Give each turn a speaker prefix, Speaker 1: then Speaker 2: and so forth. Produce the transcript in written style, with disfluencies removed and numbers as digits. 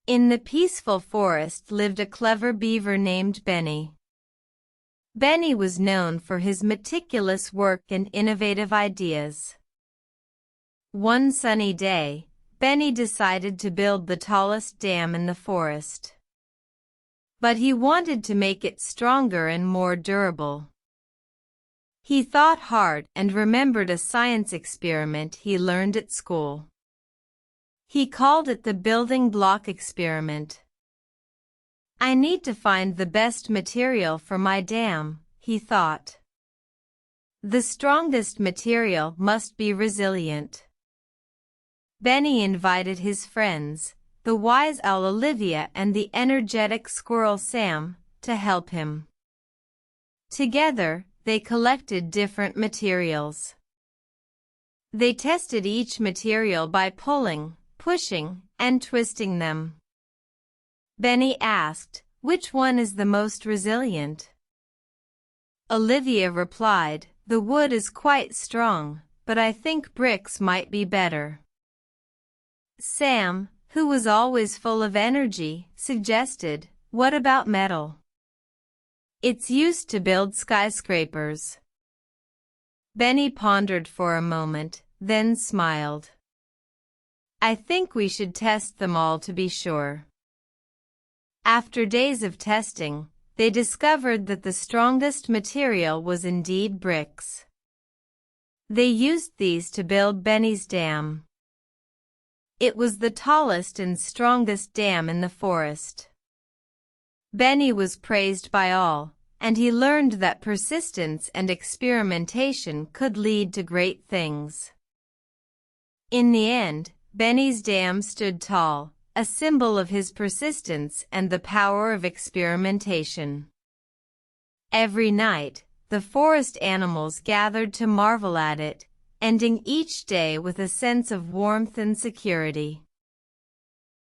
Speaker 1: In the peaceful forest lived a clever beaver named Benny. Benny was known for his meticulous work and innovative ideas. One sunny day, Benny decided to build the tallest dam in the forest. But he wanted to make it stronger and more durable. He thought hard and remembered a science experiment he learned at school. He called it the building block experiment. "I need to find the best material for my dam," he thought. "The strongest material must be resilient." Benny invited his friends, the wise owl Olivia and the energetic squirrel Sam, to help him. Together, they collected different materials. They tested each material by pulling, pushing, and twisting them. Benny asked, "Which one is the most resilient?" Olivia replied, "The wood is quite strong, but I think bricks might be better." Sam, who was always full of energy, suggested, "What about metal? It's used to build skyscrapers." Benny pondered for a moment, then smiled. "I think we should test them all to be sure." After days of testing, they discovered that the strongest material was indeed bricks. They used these to build Benny's dam. It was the tallest and strongest dam in the forest. Benny was praised by all, and he learned that persistence and experimentation could lead to great things. In the end, Benny's dam stood tall, a symbol of his persistence and the power of experimentation. Every night, the forest animals gathered to marvel at it, ending each day with a sense of warmth and security.